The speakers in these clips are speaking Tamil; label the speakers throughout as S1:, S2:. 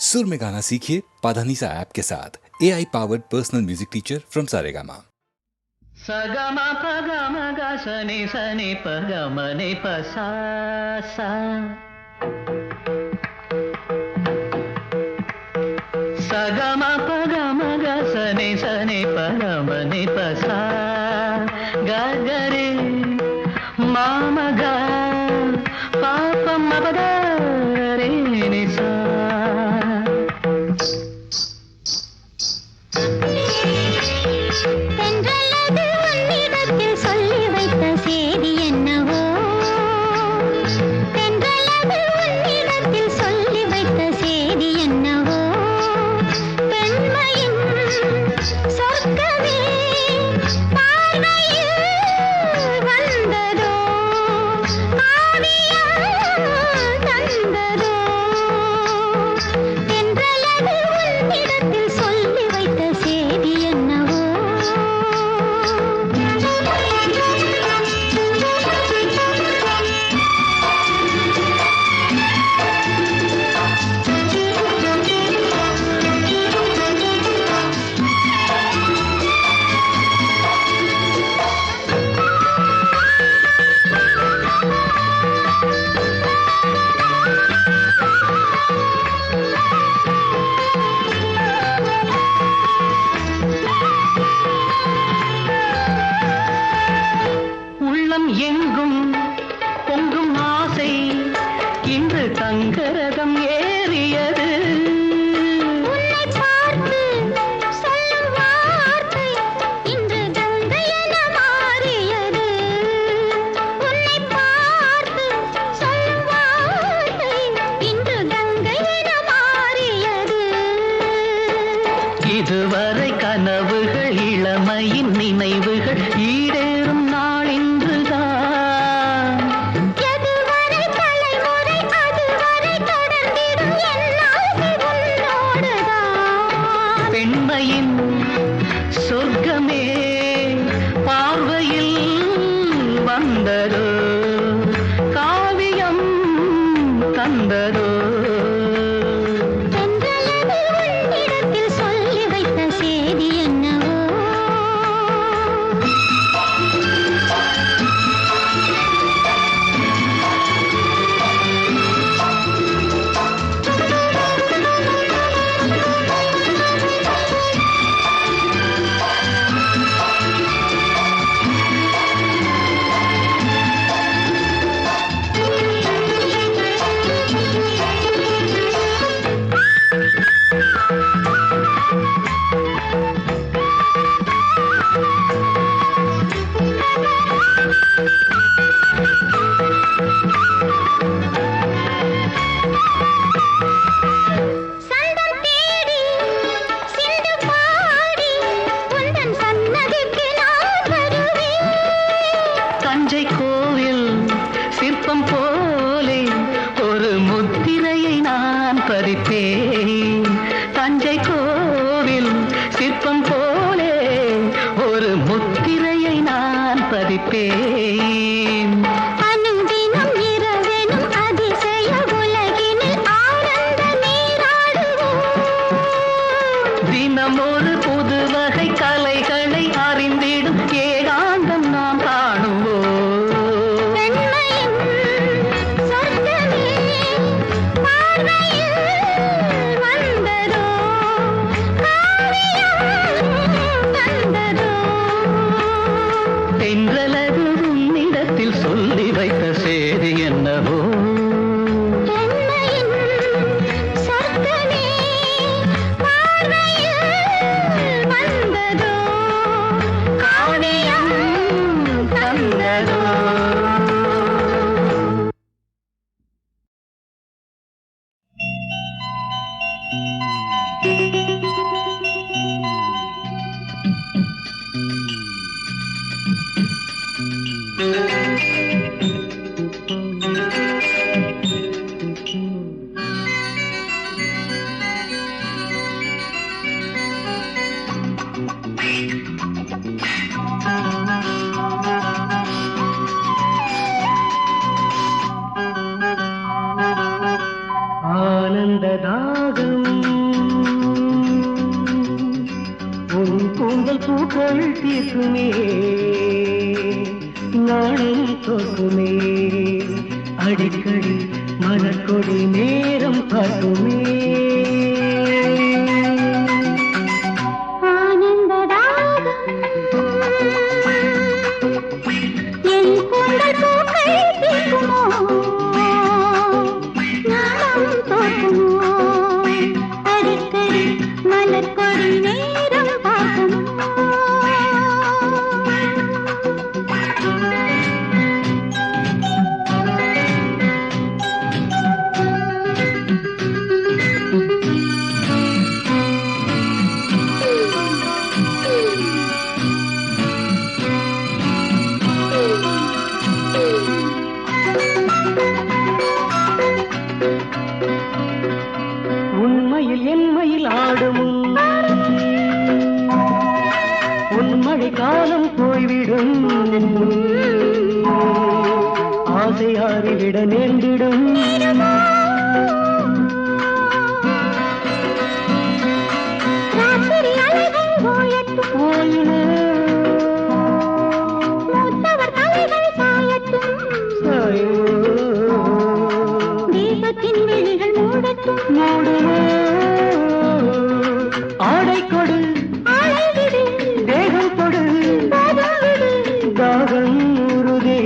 S1: सुर में गाना सीखिए पाधानीसा ऐप के साथ AI powered personal music teacher from Saregama.
S2: सगमा पगम ग सनि सनि पगम नि प सा सा सगम पगम ग सनि सनि पगम नि प सा ग ग रे मा म ग पा प म प द रे नि सा எங்கும் பொங்கும் ஆசை இன்று தங்கரதம் ஏறியது.
S3: உன்னை பார்த்து சொல்லும் வார்த்தை இன்று கங்கை என மாறியது. உன்னை பார்த்து சொல்லும் வார்த்தை இன்று கங்கை என மாறியது.
S2: இதுவரை கனவுகள் இளமையின் நினைவுகள் ஈடேறும் நாள் இன்றுதான்.
S3: எதுவரை தலைமுறை அதுவரை தொடர்ந்திடும் என்னால்கள் உன்னோடுதான்.
S2: பெண்மையின் சொர்க்கமே பார்வையில் வந்ததோ, காவியம் தந்ததோ.
S3: தென்றலது உன்னிடத்தில் சொல்லி வைத்த செய்தி என்னவோ. சந்தம் தேடி சிந்து பாடி உந்தன் சன்னதிக்கு நான் வருவேன்.
S2: தஞ்சை கோவில் சிற்பம் போலே ஒரு முத்திரையை நான் பறிப்பேன். தஞ்சை கோவில் சிற்பம் போலே ஒரு முத்திரையை நான் பறிப்பேன்.
S3: அனுதினம் இரவெனும் அதிசய உலகினில் ஆனந்த நீராடுவோம்.
S2: தினம் ஒரு புது வகை கலைகளை அறிந்திடும் ஏகாந்தம் நாம் காணுவோம்.
S3: பெண்மையின் சொர்க்கமே பார்வையில் வந்ததோ, காவியம் தந்ததோ.
S2: தென்றலது உன்னிடத்தில் சொல்லி வைத்த செய்தி என்னவோ.
S3: பெண்மையின் சொர்க்கமே பார்வையில் வந்ததோ,
S2: காவியம் தந்ததோ. ஆனந்த தாகம் ராகம் உன் கூந்தல் பூக்கள் தீர்க்குமே நாளும் தோக்குமே அடிக்கடி மலர்கொடி நேரம் பார்க்குமே உண்மையில் என்மையில் ஆடும் உன்மழை காலம் போய்விடும் ஆசை ஆறிவிட நேர்ந்திடும் ஆடை கொடு தேகம் கொடு தாகம் உருதே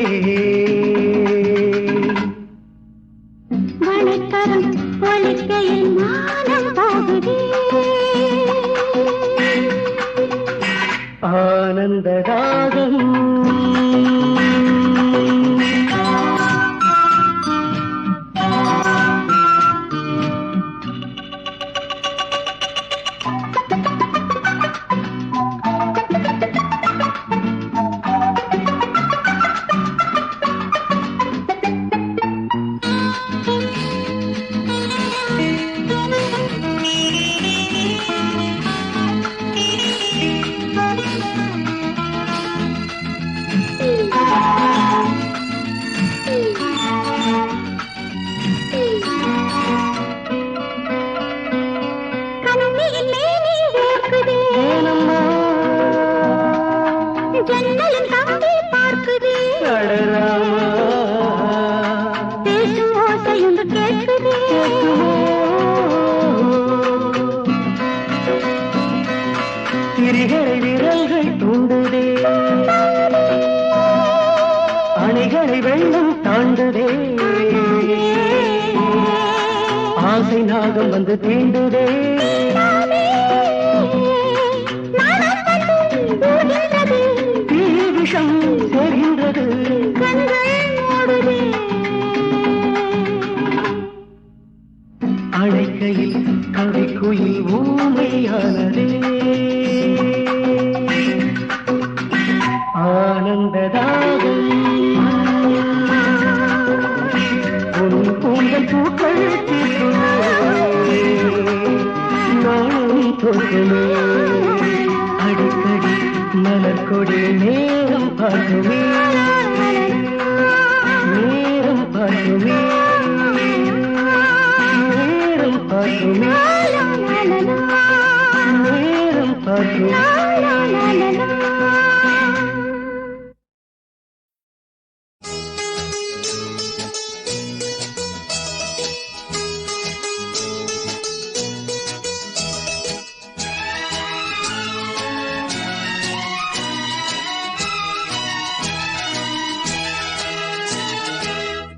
S3: வணக்கரம் ஒலிக்கையில் மானம் போகுதே
S2: ஆனந்த ராகம்
S3: ஜன்னலின் தம்பி பார்க்குது பேசும் ஓசையொன்று கேட்குது
S2: திரிகளை விரல்கள் தூண்டுதே அணைகளை வெள்ளம் தாண்டுதே ஆசை நாகம் வந்து தீண்டுதே விஷம் சேர்கின்றது அழைக்கையில் கவிக்குயில் ஊமையானதே ஆனந்ததாகம் உன் கூந்தல் பூக்கள் நானும் தோற்றுமே அடிக்கடி மலர்கொடி நேரம் பார்க்குமே நேரம் பார்க்குமே நேரம் பார்க்குமே நேரம் பார்க்குமே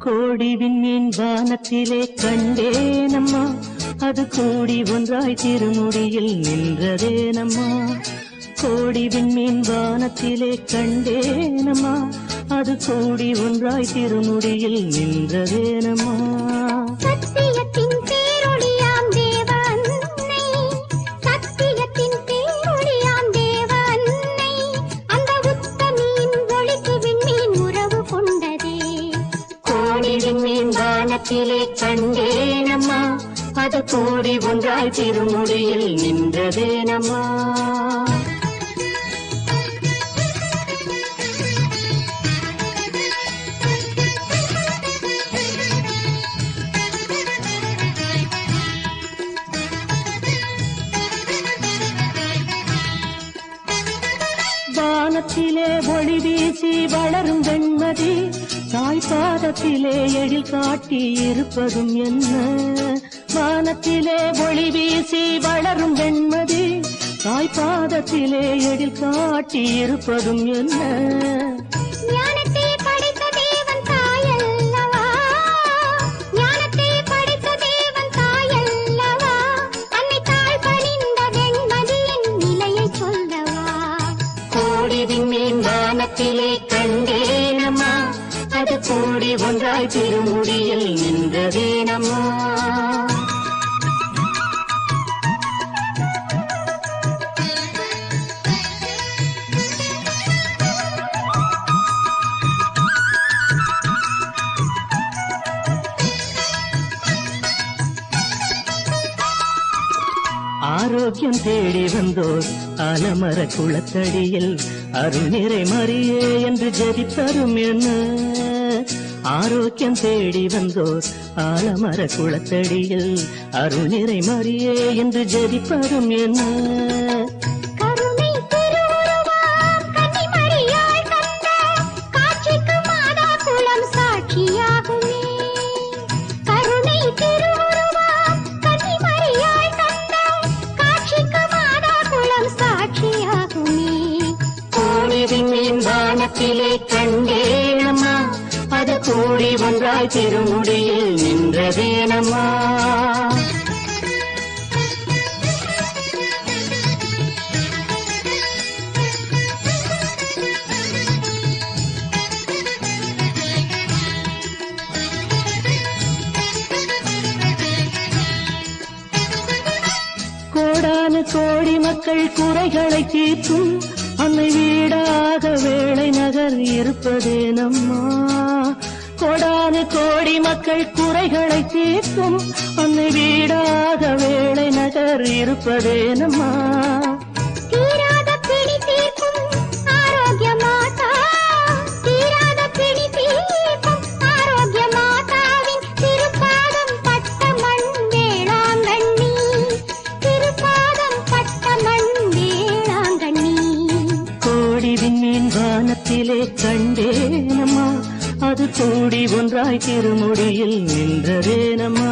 S2: கோடி விண்மீன் வானத்திலே கண்டேனம்மா அது கூடி ஒன்றாய் திருமுடியில் நின்றதேனம்மா கோடி விண்மீன் வானத்திலே கண்டேனம்மா அது கூடி ஒன்றாய் திருமுடியில் நின்றதேனம்மா
S3: சத்தியத்தின் பேரொளியாம் தேவ அன்னை சத்தியத்தின் பேரொளியாம் தேவ அன்னை அந்த உத்தமியின் ஒளிக்கு விண்மீன் உறவு கொண்டதே
S2: கோடி விண்மீன் வானத்திலே கண்டேனம்மா அது கூடி ஒன்றாய் திருமுடியில் நின்றதேனம்மா வானத்திலே ஒளி வீசி வளரும் வெண்மதி தாய் பாதத்திலே எழில் காட்டி இருப்பதும் என்ன வானத்திலே ஒளி வீசி வளரும் வெண்மதி தாய் பாதத்திலே எழில் காட்டி இருப்பதும் என்ன
S3: ஞானத்தை படைத்த தேவன் தாயல்லவா ஞானத்தை படைத்த தேவன் தாயல்லவா அன்னை தாழ் பணிந்த வெண்மதியின் நிலையை சொல்லவா
S2: கோடி விண்மீன் வானத்திலே கண்டேனம்மா அது கூடி ஒன்றாய் திருமுடியில் நின்றதேனம்மா ஆரோக்கியம் தேடி வந்தோர் ஆலமர குளத்தடியில் அருள்நிறை மரியே என்று ஜெபித்தரும் என்ன ஆரோக்கியம் தேடி வந்தோர் ஆலமர குளத்தடியில் அருள்நிறை மரியே என்று ஜெபிப்பரும் என்ன
S3: கருணை திருவுருவாம் கன்னிமரியாள் கண்ட காட்சிக்கு மாதா குலம் சாட்சியாகுமே கருணை திருவுருவாம் கன்னிமரியாள் கண்ட காட்சிக்கு மாதா குலம் சாட்சியாகுமே
S2: கோடி விண்மீன் வானத்திலே கண்டேனம்மா அது கூடி ஒன்றாய் திருமுடியில் நின்றதேனம்மா கோடானு கோடி மக்கள் குறைகளை தீர்க்கும் அன்னை வீடாக வேளை நகர் இருப்பதேனம்மா கோடானு கோடி மக்கள் குறைகளை தீர்க்கும் அன்னை வீடாக வேளை நகர் இருப்பதேனம்மா
S3: தீராத பிணி தீர்க்கும் ஆரோக்கிய மாதா தீராத பிணி தீர்க்கும் ஆரோக்கிய மாதாவின் திருப்பாதம் பட்ட மண் வேளாங்கண்ணி திருப்பாதம் பட்ட மண் வேளாங்கண்ணி
S2: கோடி விண்மீன் வானத்திலே கண்டேனம்மா அது கூடி ஒன்றாய் திருமுடியில் நின்றதேனம்மா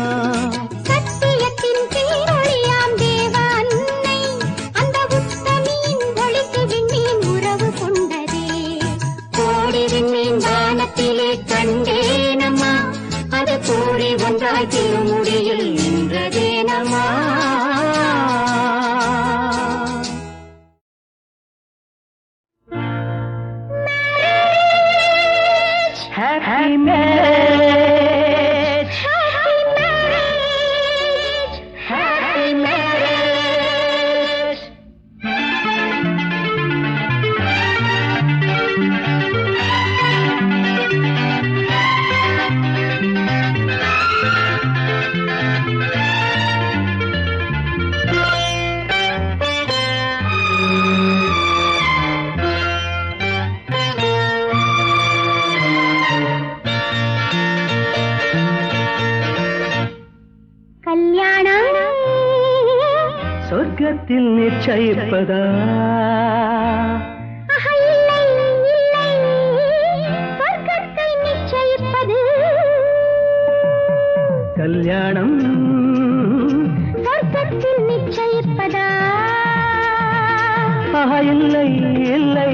S3: சத்தியத்தின் பேரொளியாம் தேவ அன்னை அந்த உத்தமியின் ஒளிக்கு விண்மீன் உறவு கொண்டதே
S2: கோடி விண்மீன் வானத்திலே கண்டேனம்மா அது கூடி ஒன்றாய் திருமுடியில் நின்றதேனம்மா Happy marriage,
S3: Happy marriage,
S2: happy marriage.
S3: கல்யாணம்
S2: சொர்க்கத்தில் நிச்சயிப்பதா
S3: இல்லை இல்லை சொர்க்கத்தை நிச்சயிப்பது
S2: கல்யாணம்
S3: சொர்க்கத்தில் நிச்சயிப்பதா
S2: இல்லை இல்லை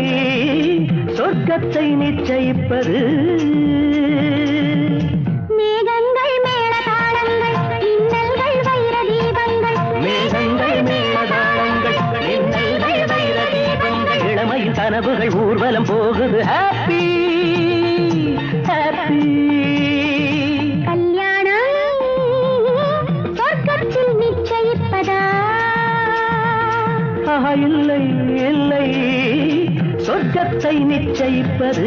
S2: சொர்க்கத்தை நிச்சயிப்பது
S3: மேகங்கள் மேளதாளங்கள் இன்னல்கள் வைர தீபங்கள்
S2: மேகங்கள் மேலதாளங்கள் மின்னல்கள் வைர தீபங்கள் இளமையின் கனவுகள் ஊர்வலம் போகுது ஹாப்பி ஹாப்பி
S3: கல்யாணம் சொர்க்கத்தில் நிச்சயிப்பதா
S2: இல்லை இல்லை சொர்க்கத்தை நிச்சயிப்பது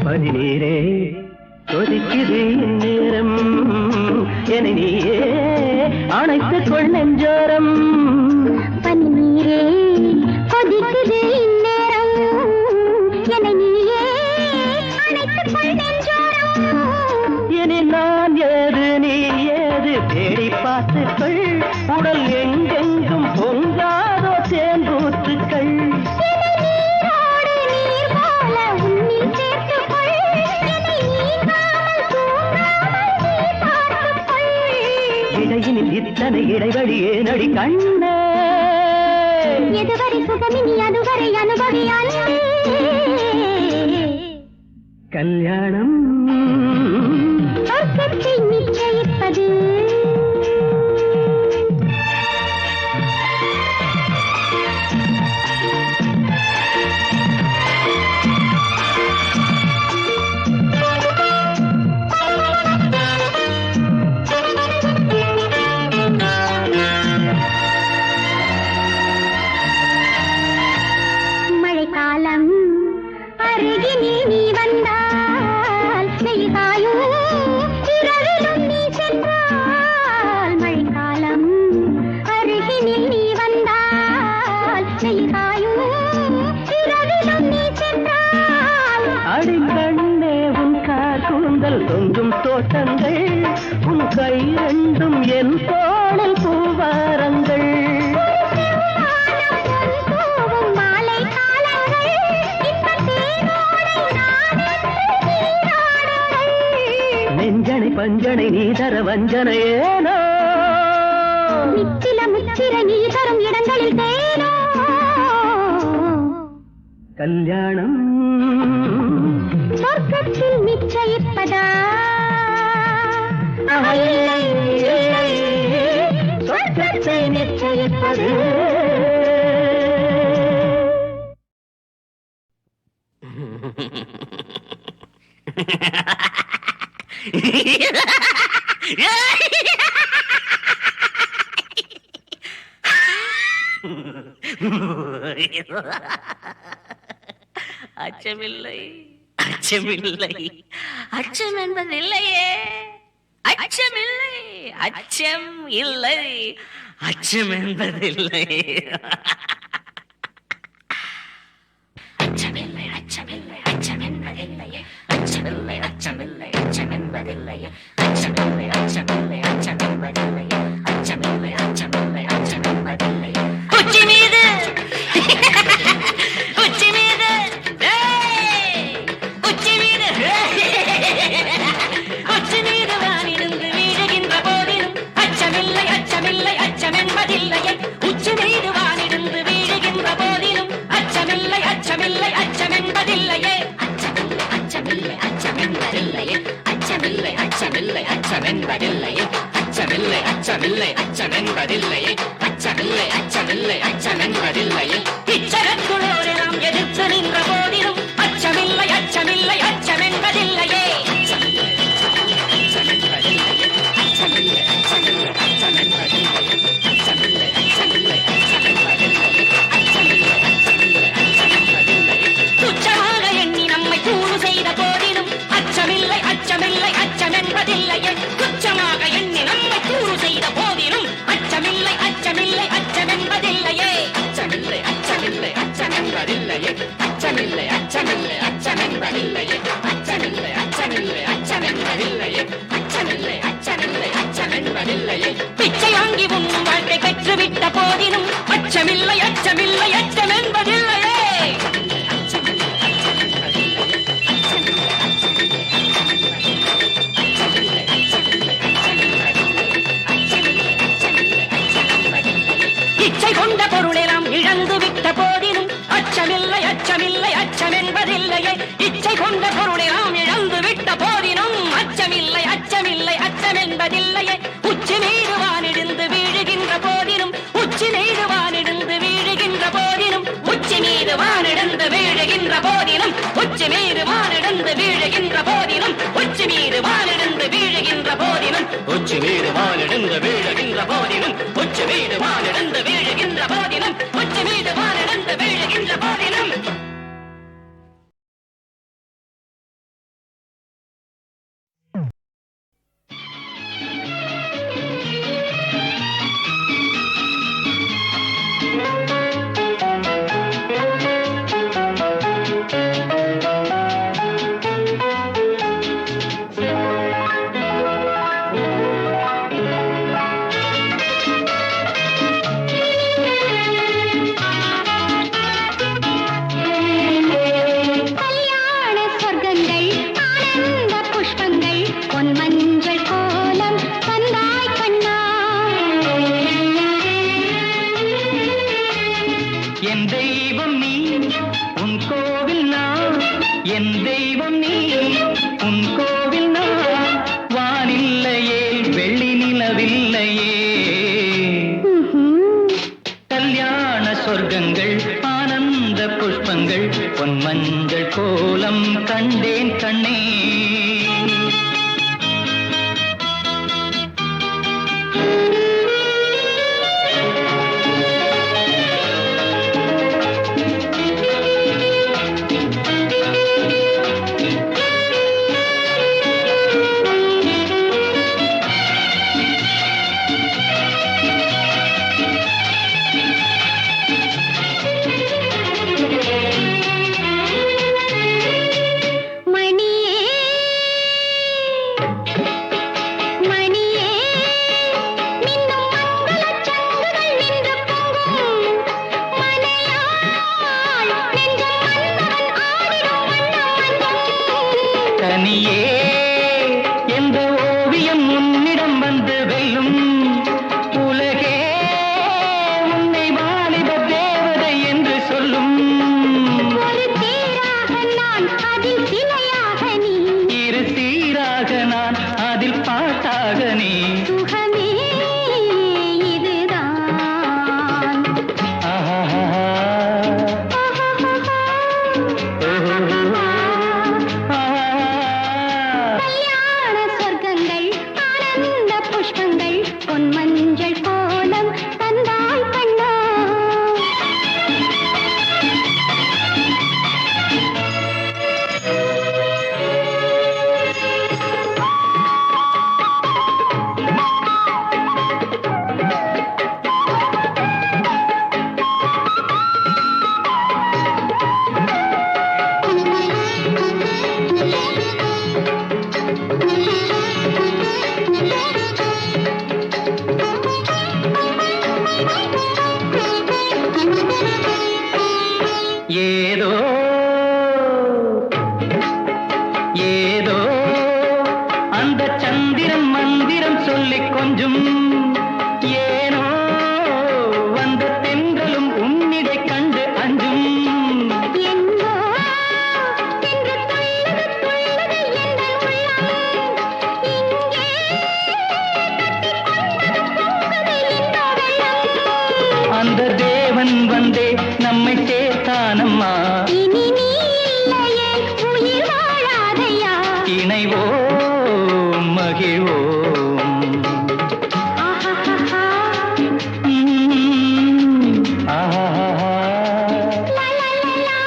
S2: பதினீரே கொதிக்குது நேரம் என நீயே அணைத்துக் கொள் நெஞ்சோரம்.
S3: பனிநீரே கொதிக்குது இந்நேரம் என நீயே அணைத்துக் கொள் நெஞ்சோரம்.
S2: இனி நான் ஏது நீ ஏது தேடி பார்த்துக்கள். உடல் எங்கெங்கும் பொங்காதோ தேங்கூத்துக்கள்.
S3: நீரோடு நீர் போல உன்னில் சேர்த்துக் கொள். என்னை நீங்காமல் தூங்காமல் நீ பார்த்துக் கொள்.
S2: இடையினில் இத்தனை இடைவெளி ஏனடி கண்ணே?
S3: எதுவரை சுகமினி அதுவரை அனுபவி அன்பே.
S2: கல்யாணம்
S3: சொர்க்கத்தை நிச்சயிப்பது மழைக்காலம் அருகினில் நீ வந்தால் வெயில் காயும் இரவிலும் நீ சென்றால். மழைக்காலம் அருகினில் நீ வந்தால் வெயில் காயும் இரவிலும் நீ சென்றால்.
S2: அடிக்கண்ணே உன் கார் கூந்தல் தொங்கும் தோட்டங்கள். உன் கை ரெண்டும் என் தோளில் பூவாரங்கள்.
S3: பூவும் மாலை காலங்கள் இன்பத் தேனோடை நாடென்று நீராடுங்கள்.
S2: நெஞ்சனை பஞ்சனை நீ தர வஞ்சனை ஏனோ?
S3: நித்தில முத்திர நீ தரும் இடங்களில் தேனோ.
S2: கல்யாணம்
S3: சொர்க்கத்தில் நிச்சயிப்பதா?
S2: இல்லை, இல்லை, சொர்க்கத்தை நிச்சயிப்பது.
S4: அச்சமில்லை, அச்சமில்லை, அச்சம் என்பதில்லையே. அச்சமில்லை, அச்சம் இல்லை, அச்சம் என்பதில்லை. அச்சமில்லை, அச்சமில்லை, அச்சம் என்பதில்லையே. அச்சமில்லை, அச்சமில்லை, அச்சம் என்பதில்லையே. அச்சமில்லை, அச்சமில்லை, அச்சம் என்பதில்லையே. அச்சமில்லை, அச்சமில்லை, அச்சம் என்பதில்லையே. உச்சி மீது உச்சி மீது உச்சி மீது உச்சி மீது வானிருந்து வீழுகின்ற போதிலும் அச்சமில்லை, அச்சமில்லை, அச்சம் என்பதில்லையே. உச்சி மீது வானிருந்து வீழுகின்ற போதிலும் அச்சமில்லை, அச்சமில்லை, அச்சம் என்பதில்லையே. அச்சமில்லை, அச்சமில்லை, அச்சம் என்பதில்லையே. அச்சமில்லை, அச்சமில்லை, அச்சம் என்பதில்லையே. அச்சமில்லை, அச்சமில்லை, அச்சம் என்பதில்லையே. அச்சமில்லை, அச்சமில்லை, அச்சம் என்பதில்லையே. இச்சகத்துளோடு நாம் எதிர்த்து நின்ற போதிலும் அச்சமில்லை, அச்சமில்லை, அச்சம் என்பதில்லையே. அச்சமில்லை, அச்சமில்லை, அச்சமில்லை, அச்சம் என்பதில்லையே. அச்சமில்லை, அச்சமில்லை, அச்சம் என்பதில்லையே. அச்சமில்லை, அச்சமில்லை, அச்சம் என்பதில்லையே. துச்சமாக எண்ணி நம்மை கூறு செய்த போதிலும் அச்சமில்லை, அச்சமில்லை, அச்சம் என்பதில்லையே. துச்சமாக எண்ணி நம்மை கூறு செய்த போதிலும் அச்சமில்லை, அச்சமில்லை, அச்சம் என்பதில்லையே. அச்சமில்லை, அச்சமில்லை, அச்சம் என்பதில்லையே. அச்சமில்லை, அச்சமில்லை, அச்சம் என்பதில்லையே. அச்சமில்லை, அச்சமில்லை, அச்சம் என்பதில்லையே. அச்சமில்லை, அச்சமில்லை, அச்சம் என்பதில்லையே. பிச்சை வாங்கி உண்ணும் வாழ்க்கை பெற்றுவிட்ட போதிலும் அச்சமில்லை, அச்சமில்லை, அச்சம் என்பதில்லையே. அச்சமில்லை, அச்சம் என்பதில்லையே. அச்சமில்லை, அச்சமில்லை, அச்சம் என்பதில்லையே. அச்சமில்லை, அச்சமில்லை, அச்சம் என்பதில்லையே. அச்சமில்லை, அச்சமில்லை, அச்சம் என்பதில்லையே. இச்சை கொண்ட பொருளை நாம் இழந்து விட்ட போதிலும் அச்சமில்லை, அச்சமில்லை, அச்சம் என்பதில்லையே. இச்சை கொண்ட பொருளை நாம் இழந்து விட்ட போதிலும் அச்சமில்லை, அச்சமில்லை, அச்சம் என்பதில்லையே. உச்சி மீது வானிடிந்து வீழுகின்ற போதிலும் உச்சி மீது வானிடிந்து வீழுகின்ற போதிலும் உச்சி மீது வானிடிந்து வீழுகின்ற போதிலும் உச்சி மீது வானிடிந்து வீழுகின்ற போதிலும் உச்சி மீது வானிடிந்து வீழுகின்ற போதிலும் உச்சி மீது வானிடிந்து வீழுகின்ற போதிலும் உச்சி வீடு வானிடந்து வீழுகின்ற போதிலும் உச்சி வீடு வானிடந்து வீழுகின்ற போதிலும்
S3: கல்யாண சொர்க்கங்கள் ஆனந்த புஷ்பங்கள் பொன் மஞ்சள் கோலம் தந்தாய் கண்ணா
S2: என் தெய்வம் நீ உன் கோவில் நான் என் தெய்வம் நீ உன் கோவில் நான் வானில்லையே வெள்ளி நிலவில்லையே கல்யாண சொர்க்கங்கள் ஆனந்த புஷ்பங்கள் பொன் மஞ்சள் கோலம் கண்டேன் கண்ணே
S3: மணியே மணியே மின்னும் மங்களச் சங்குகள் நின்று பொங்கும் மனையாள் நெஞ்சம் மன்னவன் ஆடிடும் வண்ணம் மஞ்சள்
S2: தனியே எந்த ஓவியம் உன்னிடம் வந்து வெல்லும் உலகே உன்னை வாலிப தேவதை என்று சொல்லும்
S3: ஒரு தேராக நான் அதில் சிலையாக நீ
S2: இரு சீராக நான் அதில் பாட்டாக நீ
S3: சுகமே இதுதான்
S2: ஆஹா
S3: கல்யாண சொர்க்கங்கள் ஆனந்த புஷ்பங்கள் பொன் மஞ்சள் கோலம் தந்தாய் கண்ணா
S2: ஏதோ ஏதோ அந்த சந்திரன் மந்திரம் சொல்லிக் கொஞ்சும் ஏனோ வந்த தென்றலும் உன்னிடை கண்டு அஞ்சும்
S3: எங்கோ சென்று துள்ளுது துள்ளுது எந்தன் உள்ளம் இங்கே பொங்குது இந்த வெள்ளம்
S2: அந்த தேவன் வந்தே நம்மை சேர்த்தானம்மா
S3: இனி நீ இல்லையே உயிர் வாழாதையா
S2: இணைவோம் மகிழ்வோம்
S3: ஆஹாஹா
S2: ஆஹா
S3: லா லா லா லா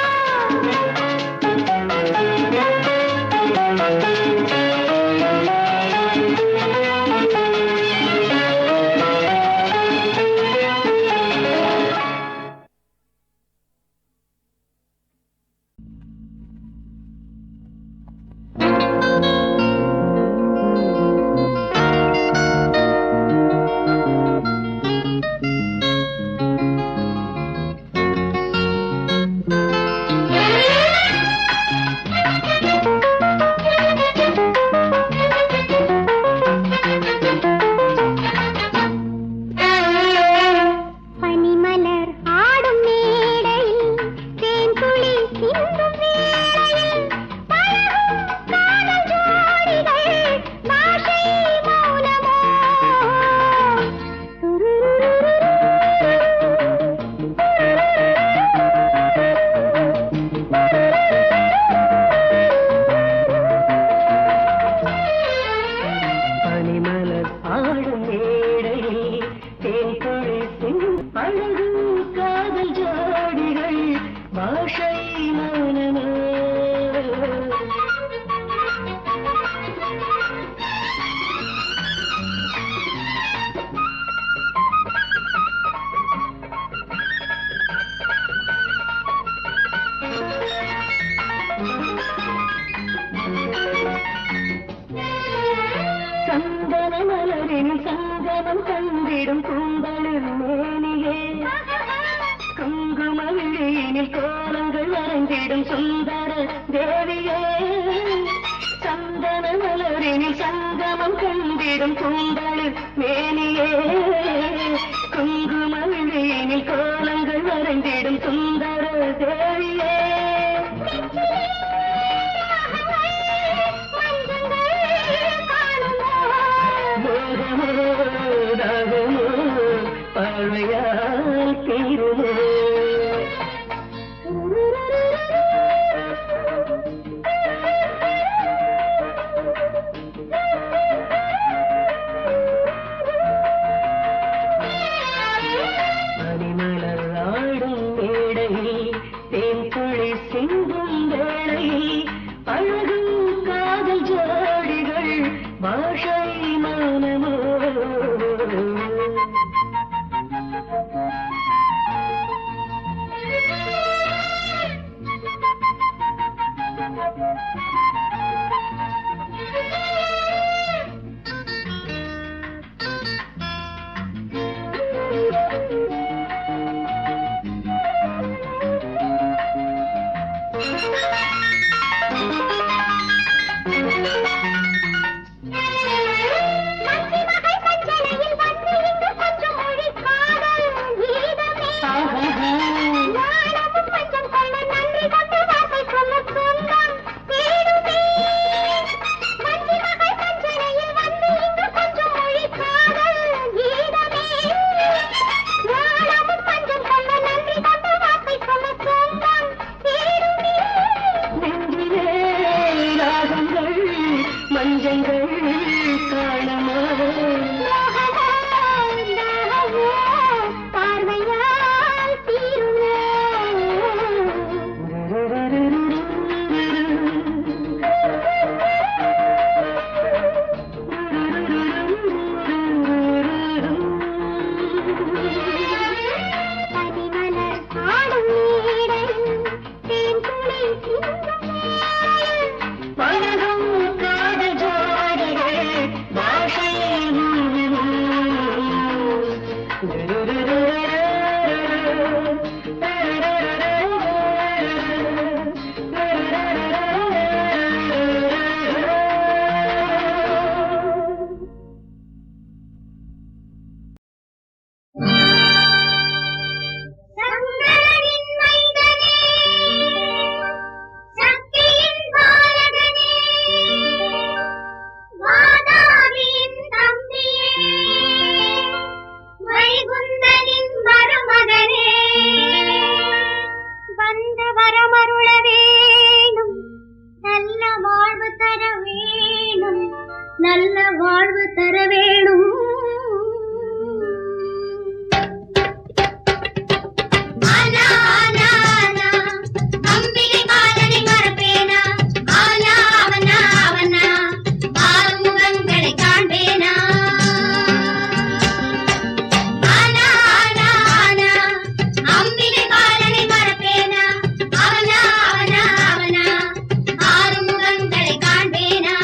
S2: சங்கமம் கண்டிடும் பூந்தளிர் மேனியே குங்கும விழியினில் கோலங்கள் வரைந்திடும் சுந்தர தேவியே சந்தன மலரினில் சங்கமம் கண்டிடும் பூந்தளிர் மேனியே குங்கும விழியினில் கோலங்கள் வரைந்திடும் சுந்தர தேவியே பார்வையால் தீருமோ பனிமலர் ஆடும் மேடையில் தேன்துளி சிந்தும் வேளையில் அழகும் காதல் ஜோடிகள் பாஷை மௌனமோ மஞ்சங்கள் காணமா
S3: பார்வையால் தீருமோ பனிமலர் ஆடும் மேடையில் தேன்துளி சிந்தும்
S2: பழகும் காதல் ஜோடிகள் பாஷை
S3: சங்கரனின் மைந்தனே சக்தியின் பாலகனே வாதாபியின் தம்பியே வைகுந்தனின் மருமகனே வந்த வரமருள வேணும் நல்ல வாழ்வு தர வேணும் நல்ல வாழ்வு தர வேணும் ஆனா ஆனா ஆனா அம்பிகை பாலனை மறப்பேனா ஆனா அவனா அவனா ஆறுமுகங்களை காண்பேனா ஆனா ஆனா ஆனா அம்பிகை பாலனை மறப்பேனா அவனா அவனா அவனா ஆறுமுகங்களை காண்பேனா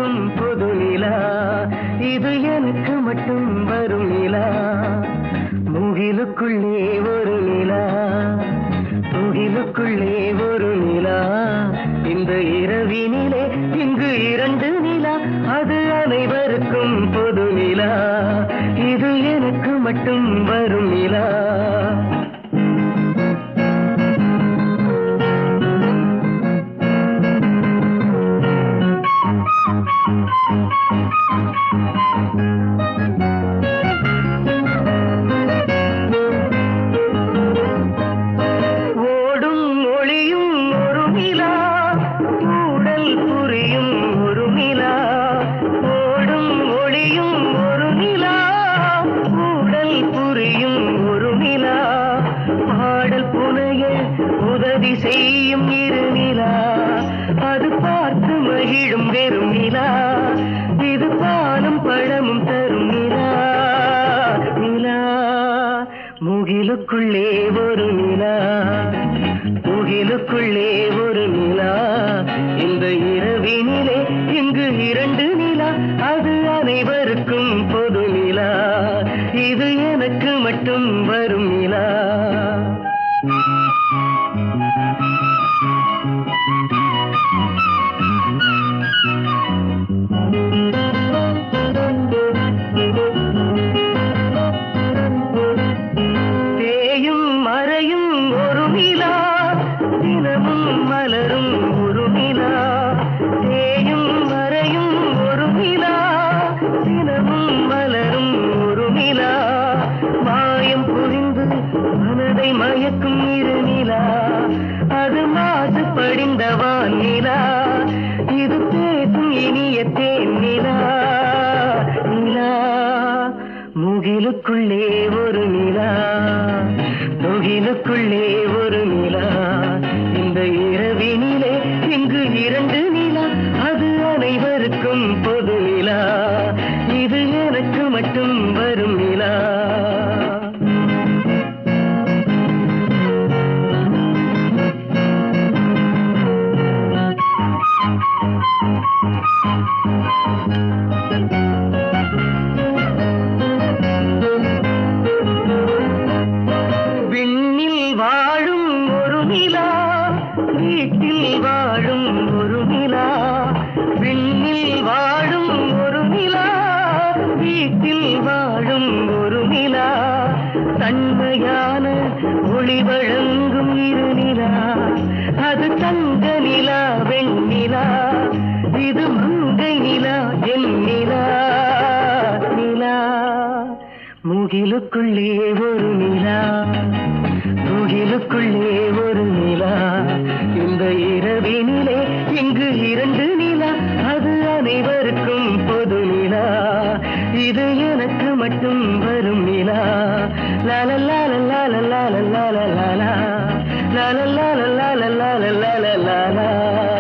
S2: அனைவருக்கும் பொது நிலா, இது எனக்கு மட்டும் வரும் நிலா. முகிலுக்குள்ளே ஒரு நிலா, முகிலுக்குள்ளே ஒரு நிலா. இந்த இரவினிலே இங்கு இரண்டு நிலா, அது அனைவருக்கும் பொது நிலா, இது எனக்கு மட்டும் வரும் நிலா. ஓடும் ஒளியும் ஒரு நிலா, ஊடல் புரியும் ஒரு நிலா. ஓடும் ஒளியும் ஒரு நிலா, ஊடல் புரியும் ஒரு நிலா. பாடல் புனைய உதவி செய்யும் இரு நிலா, அது பார்த்து மகிழும் வெறும் நிலா. இது பாலும் பழமும் தரும் நிலா, நிலா. முகிலுக்குள்ளே ஒரு நிலா, முகிலுக்குள்ளே ஒரு நிலா. இந்த இரவினிலே இங்கு இரண்டு நிலா, அது அனைவருக்கும் பொது நிலா, இது எனக்கு மட்டும் வரும் நிலா. தேயும் மறையும் ஒரு நிலா, தினமும் மலரும் ஒரு நிலா. தேயும் மறையும் ஒரு நிலா, தினமும் மலரும் ஒரு நிலா. மாயம் புரிந்து மனதை மயக்கும் இரு நிலா, அது மாசு படிந்த வானிலா. இது பேசும் இனிய தேன் நிலா, நிலா. முகிலுக்குள்ளே ஒரு நிலா, முகிலுக்குள்ளே ஒரு நிலா. இந்த இரவினிலே இங்கு இரண்டு நிலா, அது அனைவருக்கும் பொது நிலா, இது எனக்கு மட்டும் வரும் நிலா. விண்ணில் வாழும் ஒரு நிலா, வீட்டில் வாழும் ஒரு நிலா. விண்ணில் வாழும் ஒரு நிலா, வீட்டில் வாழும் ஒரு நிலா. தன்மையான ஒளி வழங்கும் இரு நிலா, அது தங்க நிலா வெண்ணிலா. இது மங்கை நிலா என் நிலா, நிலா. முகிலுக்குள்ளே ஒரு நிலா, முகிலுக்குள்ளே ஒரு நிலா. இந்த இரவினிலே இங்கு இரண்டு நிலா, அது அனைவருக்கும் பொது நிலா, இது எனக்கு மட்டும் வரும் நிலா. லாலலா லலா லலா லலா லலா லா லலா லலா லலா லலா லலா.